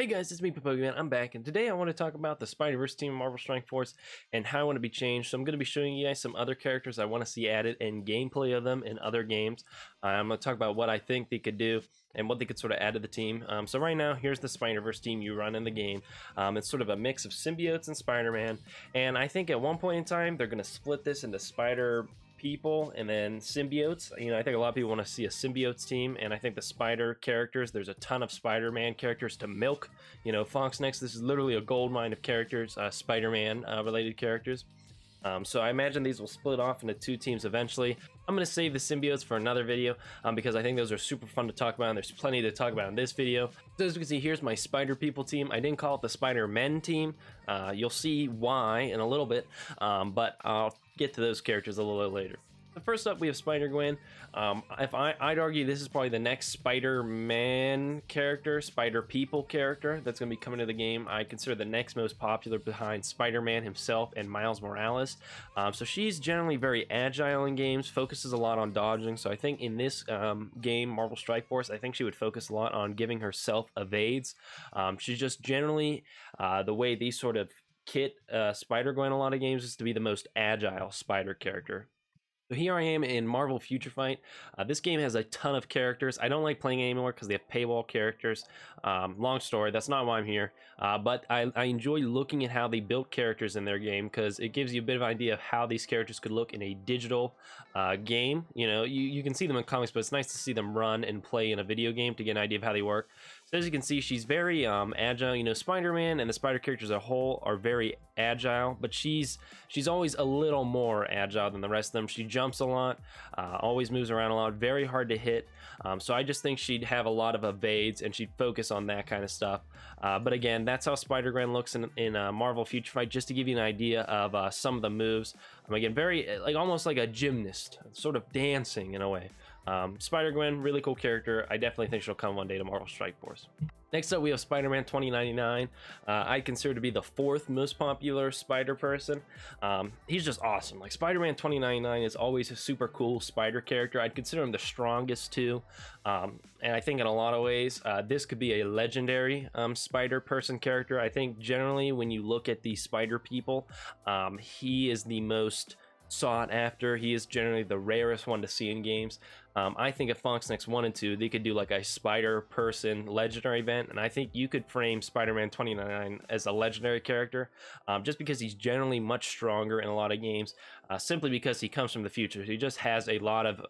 Hey guys, it's me, Pokemon. I'm back, and today I want to talk about the Spider-Verse team, Marvel Strike Force, and how I want to be changed. So I'm going to be showing you guys some other characters I want to see added and gameplay of them in other games. I'm going to talk about what I think they could do and what they could sort of add to the team. So right now, here's the Spider-Verse team you run in the game. It's sort of a mix of symbiotes and Spider-Man, and I think at one point in time, they're going to split this into Spider people and then symbiotes. I think a lot of people want to see a symbiotes team, and I think the spider characters, there's a ton of Spider-Man characters to milk. Fox Next, this is literally a gold mine of characters, Spider-Man related characters. So I imagine these will split off into two teams eventually. I'm going to save the symbiotes for another video because I think those are super fun to talk about, and there's plenty to talk about in this video. So as you can see, here's my Spider People team. I didn't call it the Spider-Men team. You'll see why in a little bit, but I'll get to those characters a little later. First up, we have Spider-Gwen. I'd argue this is probably the next Spider-Man character, Spider-People character that's going to be coming to the game. I consider the next most popular behind Spider-Man himself and Miles Morales. So she's generally very agile in games, focuses a lot on dodging. So I think in this game, Marvel Strike Force, I think she would focus a lot on giving herself evades. She's just generally, the way these sort of kit Spider-Gwen a lot of games is to be the most agile spider character. So here I am in Marvel Future Fight. This game has a ton of characters. I don't like playing it anymore because they have paywall characters. Long story, that's not why I'm here. But I enjoy looking at how they built characters in their game because it gives you a bit of an idea of how these characters could look in a digital game. You can see them in comics, but it's nice to see them run and play in a video game to get an idea of how they work. So as you can see, she's very agile. Spider-Man and the spider characters as a whole are very agile, but she's always a little more agile than the rest of them. She jumps a lot, always moves around a lot, very hard to hit. So I just think she'd have a lot of evades and she'd focus on that kind of stuff. But again, that's how Spider-Gwen looks in Marvel Future Fight, just to give you an idea of some of the moves. Again, very almost like a gymnast, sort of dancing in a way. Spider-Gwen, really cool character. I definitely think she'll come one day to Marvel Strike Force. Next up, we have Spider-Man 2099. I consider to be the fourth most popular spider person. He's just awesome. Like, Spider-Man 2099 is always a super cool spider character. I'd consider him the strongest too. And I think in a lot of ways, this could be a legendary spider person character. I think generally when you look at the spider people, he is the most sought after. He is generally the rarest one to see in games. I think at Fox Next 1 and 2, they could do like a spider person legendary event, and I think you could frame Spider-Man 2099 as a legendary character, just because he's generally much stronger in a lot of games, simply because he comes from the future. He just has a lot of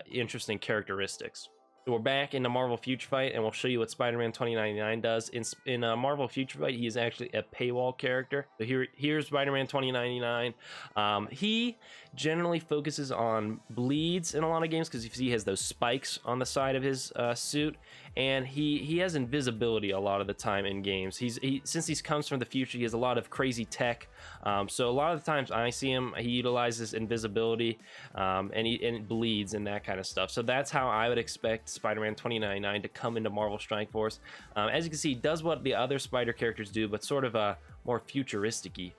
interesting characteristics. So we're back into Marvel Future Fight, and we'll show you what Spider-Man 2099 does. In Marvel Future Fight, he is actually a paywall character. So here's Spider-Man 2099. He generally focuses on bleeds in a lot of games because you see he has those spikes on the side of his suit, and he has invisibility a lot of the time in games. Since he comes from the future, he has a lot of crazy tech. So a lot of the times I see him, he utilizes invisibility, and it bleeds and that kind of stuff. So that's how I would expect Spider-Man 2099 to come into Marvel Strike Force. As you can see, he does what the other spider characters do, but sort of more futuristic-y.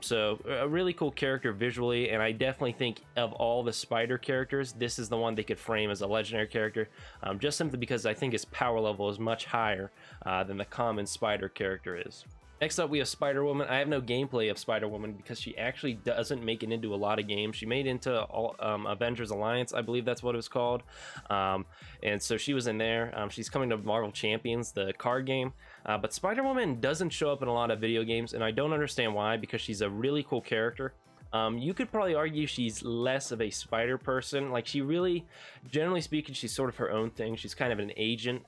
So a really cool character visually, and I definitely think of all the spider characters, this is the one they could frame as a legendary character, just simply because I think his power level is much higher than the common spider character is. Next up, we have Spider-Woman. I have no gameplay of Spider-Woman because she actually doesn't make it into a lot of games. She made it into Avengers Alliance, I believe that's what it was called. And so she was in there. She's coming to Marvel Champions, the card game. But Spider-Woman doesn't show up in a lot of video games, and I don't understand why, because she's a really cool character. You could probably argue she's less of a spider person. Like, she really, generally speaking, she's sort of her own thing. She's kind of an agent.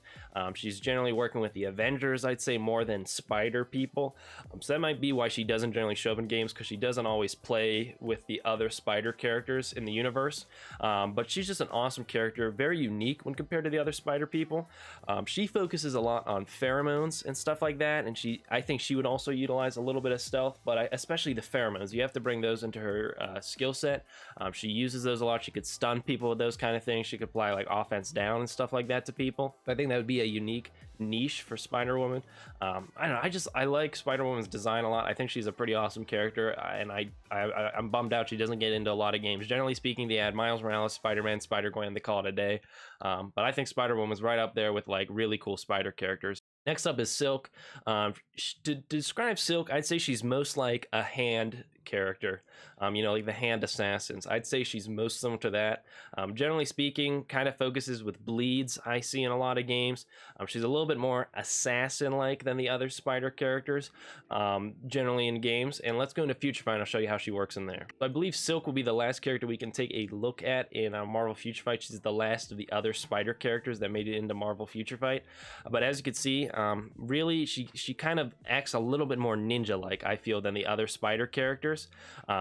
She's generally working with the Avengers, I'd say, more than spider people. So that might be why she doesn't generally show up in games, because she doesn't always play with the other spider characters in the universe. But she's just an awesome character, very unique when compared to the other spider people. She focuses a lot on pheromones and stuff like that, and I think she would also utilize a little bit of stealth, but especially the pheromones. You have to bring those into her skill set. She uses those a lot. She could stun people with those kind of things. She could apply like offense down and stuff like that to people. I think that would be a unique niche for Spider-Woman. I don't know, I like Spider-Woman's design a lot. I think she's a pretty awesome character, and I'm bummed out she doesn't get into a lot of games. Generally speaking, they add Miles Morales, Spider-Man, Spider-Gwen, they call it a day. But I think Spider-Woman's right up there with like really cool spider characters. Next up is Silk. To describe Silk, I'd say she's most like a hand character, you know, like the hand assassins. I'd say she's most similar to that. Generally speaking, kind of focuses with bleeds I see in a lot of games. She's a little bit more assassin-like than the other spider characters, generally in games. And let's go into Future Fight, and I'll show you how she works in there. So I believe Silk will be the last character we can take a look at in Marvel Future Fight. She's the last of the other spider characters that made it into Marvel Future Fight. But as you can see, really, she kind of acts a little bit more ninja-like, I feel, than the other spider characters.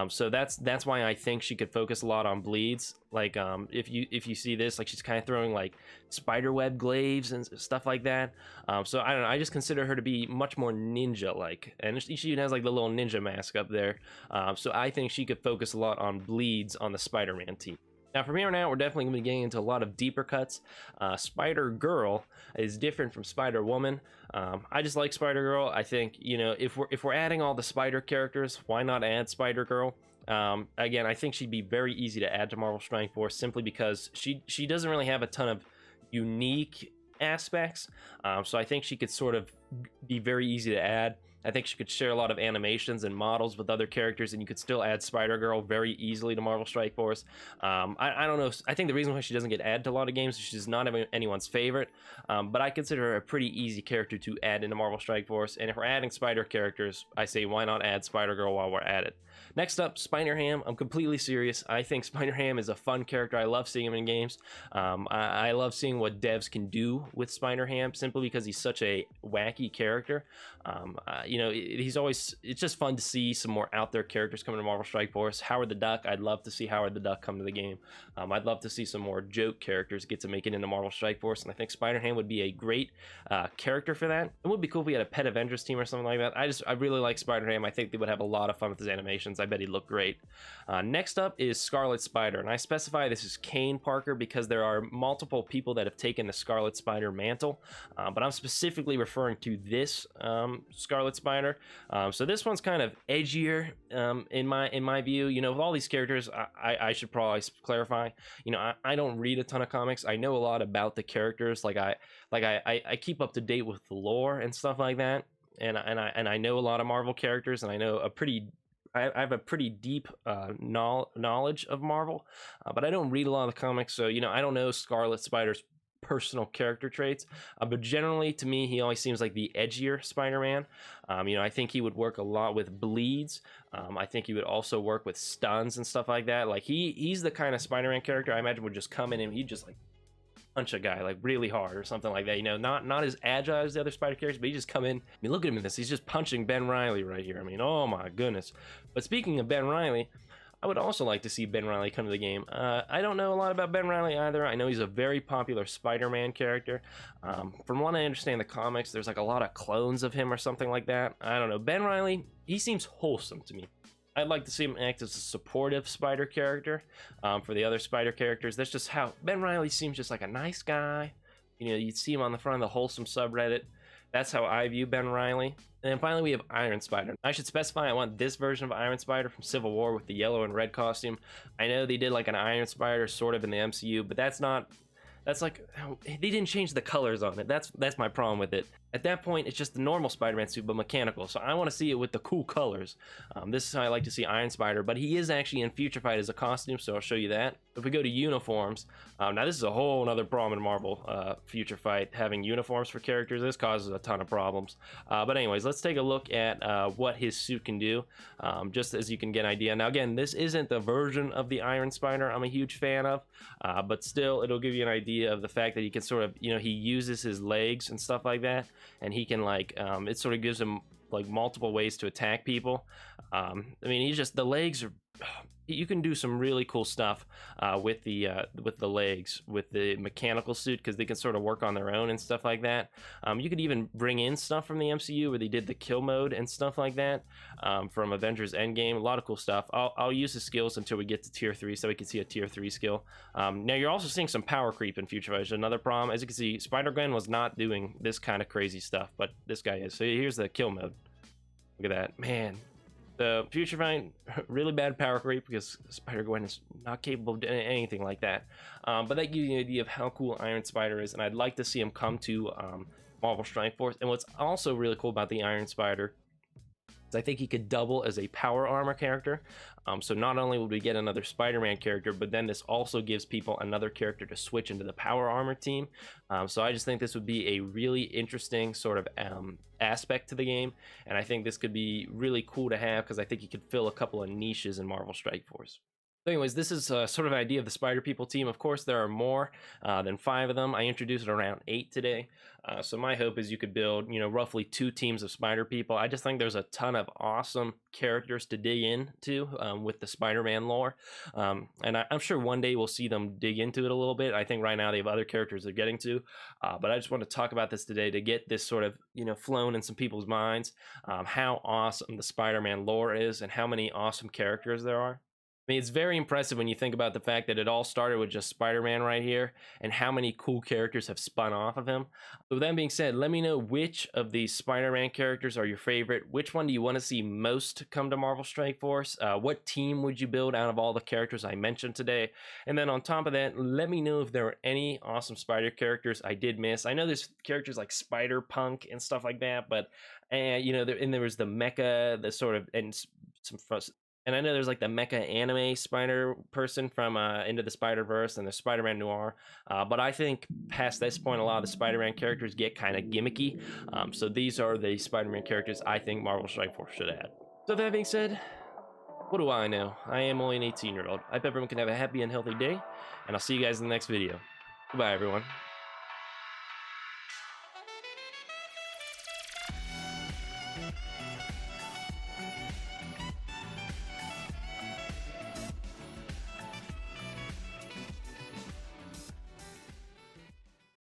So that's why I think she could focus a lot on bleeds. Like if you see this, like she's kind of throwing like spider web glaives and stuff like that. So I don't know, I just consider her to be much more ninja-like, and she even has like the little ninja mask up there. So I think she could focus a lot on bleeds on the Spider-Man team. Now from here on out, we're definitely going to be getting into a lot of deeper cuts. Spider-Girl is different from Spider-Woman. I just like Spider-Girl. I think, you know, if we're adding all the spider characters, why not add Spider-Girl? Again, I think she'd be very easy to add to Marvel Strike Force simply because she doesn't really have a ton of unique aspects. So I think she could sort of be very easy to add. I think she could share a lot of animations and models with other characters, and you could still add Spider-Girl very easily to Marvel Strike Force. I don't know. I think the reason why she doesn't get added to a lot of games is she's not anyone's favorite, but I consider her a pretty easy character to add into Marvel Strike Force. And if we're adding spider characters, I say why not add Spider-Girl while we're at it. Next up, Spider-Ham. I'm completely serious. I think Spider-Ham is a fun character. I love seeing him in games. I love seeing what devs can do with Spider-Ham simply because he's such a wacky character. You know, it's just fun to see some more out there characters coming to Marvel Strike Force. Howard the Duck, I'd love to see Howard the Duck come to the game. I'd love to see some more joke characters get to make it into Marvel Strike Force, and I think Spider-Ham would be a great character for that. It would be cool if we had a Pet Avengers team or something like that. I really like Spider-Ham. I think they would have a lot of fun with his animations. I bet he'd look great. Next up is Scarlet Spider, and I specify this is Kaine Parker because there are multiple people that have taken the Scarlet Spider mantle, but I'm specifically referring to this Scarlet Spider. So this one's kind of edgier in my view. You know, with all these characters, I should probably clarify, you know, I don't read a ton of comics. I know a lot about the characters. I keep up to date with the lore and stuff like that, and I know a lot of Marvel characters, and I know I have a pretty deep knowledge of Marvel, but I don't read a lot of the comics, so, you know, I don't know Scarlet Spider's personal character traits, but generally to me he always seems like the edgier Spider-Man. You know, I think he would work a lot with bleeds. I think he would also work with stuns and stuff like that. Like he's the kind of Spider-Man character I imagine would just come in and he'd just like punch a guy like really hard or something like that. You know, not as agile as the other spider characters, but he just come in. I mean, look at him in this. He's just punching Ben Reilly right here. I mean, oh my goodness. But speaking of Ben Reilly, I would also like to see Ben Reilly come to the game. I don't know a lot about Ben Reilly either. I know he's a very popular Spider-Man character. From what I understand the comics, there's like a lot of clones of him or something like that. I don't know. Ben Reilly, he seems wholesome to me. I'd like to see him act as a supportive spider character for the other spider characters. That's just how Ben Reilly seems, just like a nice guy. You know, you'd see him on the front of the wholesome subreddit. That's how I view Ben Reilly. And then finally we have Iron Spider. I should specify I want this version of Iron Spider from Civil War with the yellow and red costume. I know they did like an Iron Spider sort of in the MCU, but that's like, they didn't change the colors on it. That's my problem with it. At that point, it's just the normal Spider-Man suit, but mechanical. So I want to see it with the cool colors. This is how I like to see Iron Spider, but he is actually in Future Fight as a costume, so I'll show you that. If we go to uniforms, now this is a whole other problem in Marvel Future Fight, having uniforms for characters. This causes a ton of problems. But anyways, let's take a look at what his suit can do, just as you can get an idea. Now again, this isn't the version of the Iron Spider I'm a huge fan of, but still, it'll give you an idea of the fact that he can sort of, you know, he uses his legs and stuff like that, and he can like, it sort of gives him like multiple ways to attack people. I mean, he's just, the legs are, you can do some really cool stuff with the legs, with the mechanical suit, because they can sort of work on their own and stuff like that. You could even bring in stuff from the MCU where they did the kill mode and stuff like that, from Avengers Endgame. A lot of cool stuff. I'll use the skills until we get to tier 3 so we can see a tier 3 skill. Now you're also seeing some power creep in Future Fight. Another problem, as you can see, Spider-Gwen was not doing this kind of crazy stuff, but this guy is. So here's the kill mode. Look at that, man. The Future Fight, really bad power creep because Spider-Gwen is not capable of doing anything like that. But that gives you an idea of how cool Iron Spider is, and I'd like to see him come to Marvel Strike Force. And what's also really cool about the Iron Spider, I think he could double as a power armor character. So not only would we get another Spider-Man character, but then this also gives people another character to switch into the power armor team. So I just think this would be a really interesting sort of aspect to the game, and I think this could be really cool to have because I think you could fill a couple of niches in Marvel Strike Force. So anyways, this is sort of an idea of the Spider People team. Of course, there are more than 5 of them. I introduced around 8 today. So my hope is you could build, roughly 2 teams of Spider People. I just think there's a ton of awesome characters to dig into with the Spider-Man lore. And I'm sure one day we'll see them dig into it a little bit. I think right now they have other characters they're getting to. But I just want to talk about this today to get this sort of, flown in some people's minds, how awesome the Spider-Man lore is and how many awesome characters there are. I mean, it's very impressive when you think about the fact that it all started with just Spider-Man right here and how many cool characters have spun off of him. With that being said, let me know which of these Spider-Man characters are your favorite. Which one do you want to see most come to Marvel Strike Force? What team would you build out of all the characters I mentioned today? And then on top of that, let me know if there are any awesome Spider characters I did miss. I know there's characters like Spider-Punk and stuff like that, but there was the Mecha, the sort of, and some and I know there's like the mecha anime spider person from Into the Spider-Verse and the Spider-Man Noir. But I think past this point, a lot of the Spider-Man characters get kind of gimmicky. So these are the Spider-Man characters I think Marvel Strike Force should add. So that being said, what do I know? I am only an 18-year-old. I hope everyone can have a happy and healthy day. And I'll see you guys in the next video. Goodbye, everyone.